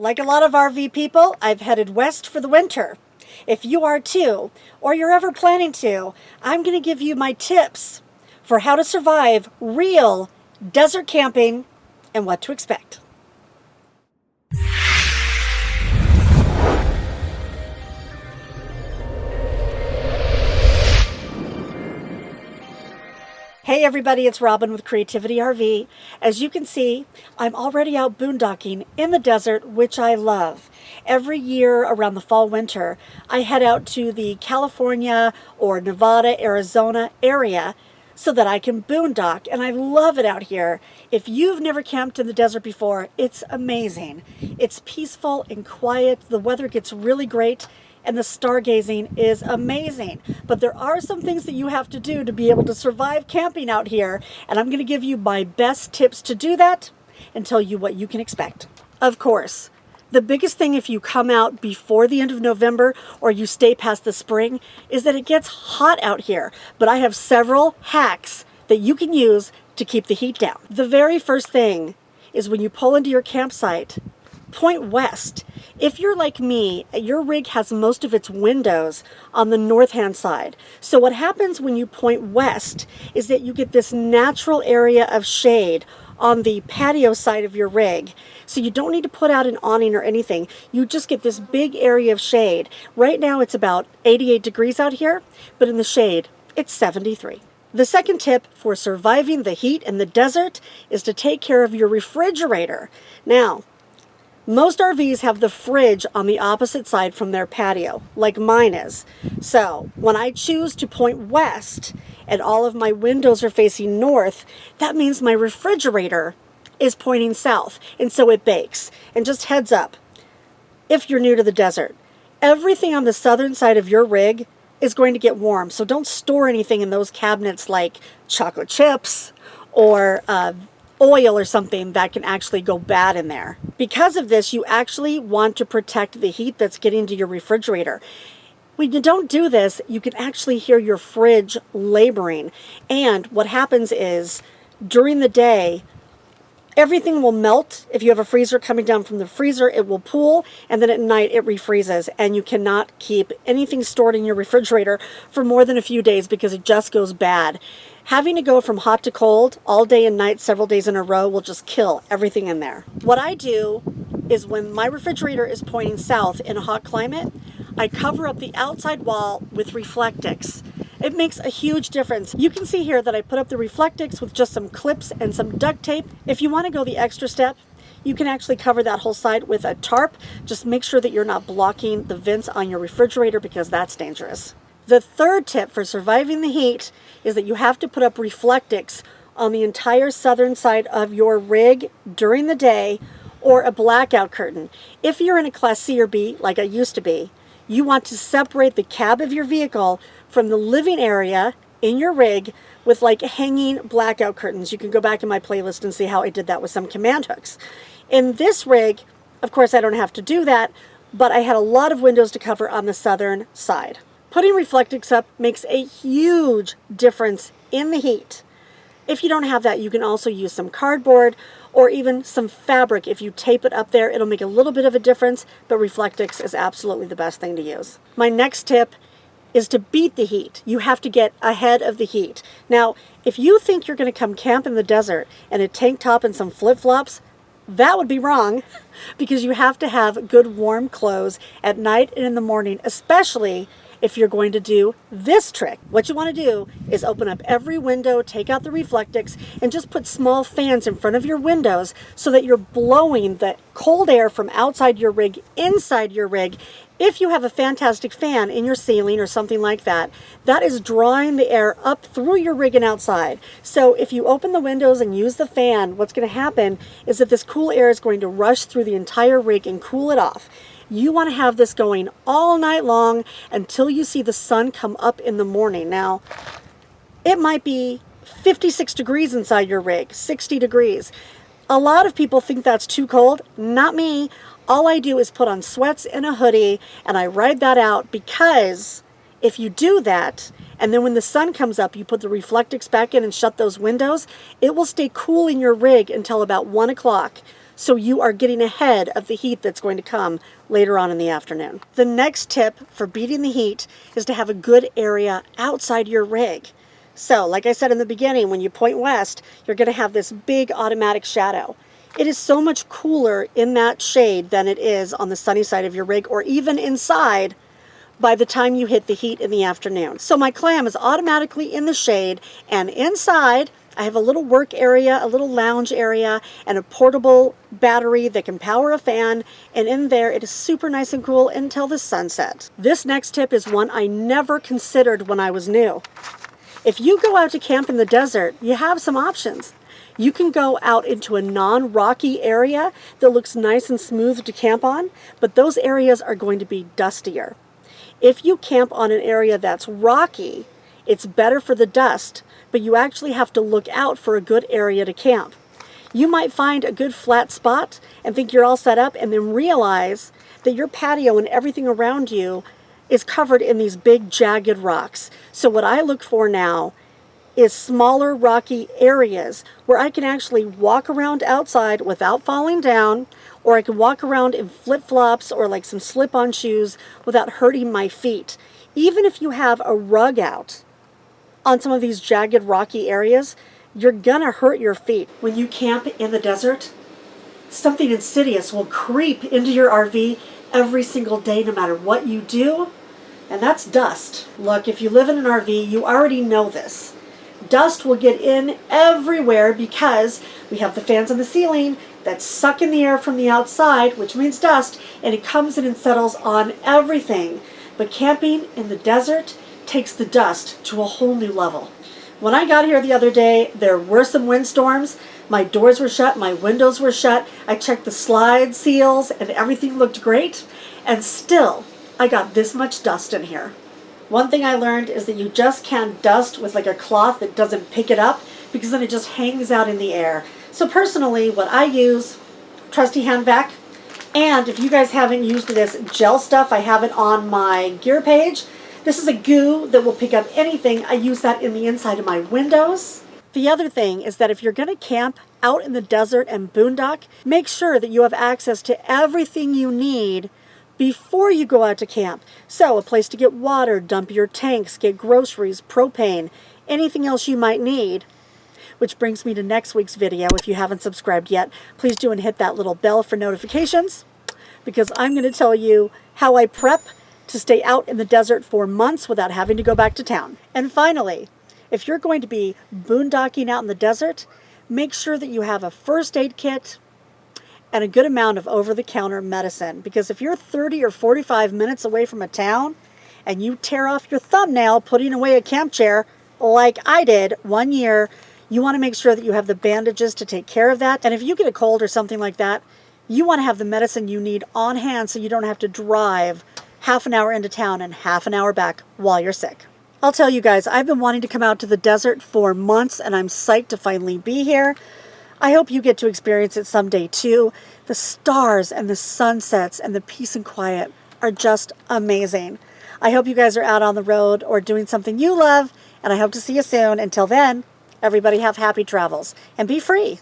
Like a lot of RV people, I've headed west for the winter. If you are too, or you're ever planning to, I'm going to give you my tips for how to survive real desert camping and what to expect. Hey everybody, it's Robin with Creativity RV. As you can see, I'm already out boondocking in the desert, which I love. Every year around the fall winter, I head out to the California or Nevada, Arizona area so that I can boondock, and I love it out here. If you've never camped in the desert before, it's amazing. It's peaceful and quiet. The weather gets really great. And the stargazing is amazing. But there are some things that you have to do to be able to survive camping out here. And I'm going to give you my best tips to do that and tell you what you can expect. Of course, the biggest thing if you come out before the end of November or you stay past the spring is that it gets hot out here. But I have several hacks that you can use to keep the heat down. The very first thing is when you pull into your campsite, point west. If you're like me, your rig has most of its windows on the north-hand side. So what happens when you point west is that you get this natural area of shade on the patio side of your rig. So you don't need to put out an awning or anything. You just get this big area of shade. Right now it's about 88 degrees out here, but in the shade, it's 73. The second tip for surviving the heat in the desert is to take care of your refrigerator. Now, most RVs have the fridge on the opposite side from their patio, like mine is. So when I choose to point west and all of my windows are facing north, that means my refrigerator is pointing south, and so it bakes. And just heads up, if you're new to the desert, everything on the southern side of your rig is going to get warm, so don't store anything in those cabinets like chocolate chips or oil or something that can actually go bad in there. Because of this, you actually want to protect the heat that's getting to your refrigerator. When you don't do this, you can actually hear your fridge laboring. And what happens is, during the day, everything will melt. If you have a freezer coming down from the freezer, it will pool, and then at night it refreezes, and you cannot keep anything stored in your refrigerator for more than a few days because it just goes bad. Having to go from hot to cold all day and night, several days in a row, will just kill everything in there. What I do is when my refrigerator is pointing south in a hot climate, I cover up the outside wall with Reflectix. It makes a huge difference. You can see here that I put up the Reflectix with just some clips and some duct tape. If you want to go the extra step, you can actually cover that whole side with a tarp. Just make sure that you're not blocking the vents on your refrigerator because that's dangerous. The third tip for surviving the heat is that you have to put up Reflectix on the entire southern side of your rig during the day, or a blackout curtain. If you're in a Class C or B, like I used to be, you want to separate the cab of your vehicle from the living area in your rig with like hanging blackout curtains. You can go back in my playlist and see how I did that with some command hooks. In this rig, of course I don't have to do that, but I had a lot of windows to cover on the southern side. Putting Reflectix up makes a huge difference in the heat. If you don't have that, you can also use some cardboard or even some fabric. If you tape it up there, it'll make a little bit of a difference, but Reflectix is absolutely the best thing to use. My next tip is to beat the heat. You have to get ahead of the heat. Now, if you think you're going to come camp in the desert in a tank top and some flip-flops, that would be wrong, because you have to have good warm clothes at night and in the morning, especially if you're going to do this trick. What you want to do is open up every window, take out the Reflectix, and just put small fans in front of your windows so that you're blowing the cold air from outside your rig inside your rig. If you have a fantastic fan in your ceiling or something like that, that is drawing the air up through your rig and outside. So if you open the windows and use the fan, what's going to happen is that this cool air is going to rush through the entire rig and cool it off. You want to have this going all night long until you see the sun come up in the morning. Now, it might be 56 degrees inside your rig, 60 degrees. A lot of people think that's too cold. Not me. All I do is put on sweats and a hoodie, and I ride that out, because if you do that, and then when the sun comes up, you put the Reflectix back in and shut those windows, it will stay cool in your rig until about 1 o'clock. so you are getting ahead of the heat that's going to come later on in the afternoon. The next tip for beating the heat is to have a good area outside your rig. So, like I said in the beginning, when you point west, you're going to have this big automatic shadow. It is so much cooler in that shade than it is on the sunny side of your rig, or even inside by the time you hit the heat in the afternoon. So my clam is automatically in the shade, and inside I have a little work area, a little lounge area, and a portable battery that can power a fan, and in there it is super nice and cool until the sunset. This next tip is one I never considered when I was new. If you go out to camp in the desert, you have some options. You can go out into a non-rocky area that looks nice and smooth to camp on, but those areas are going to be dustier. If you camp on an area that's rocky, it's better for the dust, but you actually have to look out for a good area to camp. You might find a good flat spot and think you're all set up, and then realize that your patio and everything around you is covered in these big jagged rocks. So what I look for now is smaller rocky areas where I can actually walk around outside without falling down, or I can walk around in flip-flops or like some slip-on shoes without hurting my feet. Even if you have a rug out on some of these jagged rocky areas, you're gonna hurt your feet. When you camp in the desert, something insidious will creep into your RV every single day no matter what you do, and that's dust. Look, if you live in an RV, you already know this. Dust will get in everywhere because we have the fans on the ceiling that suck in the air from the outside, which means dust, and it comes in and settles on everything. But camping in the desert takes the dust to a whole new level. When I got here the other day, there were some windstorms. My doors were shut, my windows were shut. I checked the slide seals and everything looked great, and still I got this much dust in here. One thing I learned is that you just can't dust with like a cloth that doesn't pick it up, because then it just hangs out in the air. So personally, what I use, trusty hand vac, and if you guys haven't used this gel stuff, I have it on my gear page. This is a goo that will pick up anything. I use that in the inside of my windows. The other thing is that if you're going to camp out in the desert and boondock, make sure that you have access to everything you need before you go out to camp. So a place to get water, dump your tanks, get groceries, propane, anything else you might need. Which brings me to next week's video. If you haven't subscribed yet, please do and hit that little bell for notifications, because I'm going to tell you how I prep to stay out in the desert for months without having to go back to town. And finally, if you're going to be boondocking out in the desert, make sure that you have a first aid kit and a good amount of over-the-counter medicine, because if you're 30 or 45 minutes away from a town and you tear off your thumbnail putting away a camp chair like I did one year, you want to make sure that you have the bandages to take care of that. And if you get a cold or something like that, you want to have the medicine you need on hand so you don't have to drive half an hour into town and half an hour back while you're sick. I'll tell you guys, I've been wanting to come out to the desert for months, and I'm psyched to finally be here. I hope you get to experience it someday too. The stars and the sunsets and the peace and quiet are just amazing. I hope you guys are out on the road or doing something you love, and I hope to see you soon. Until then, everybody have happy travels and be free.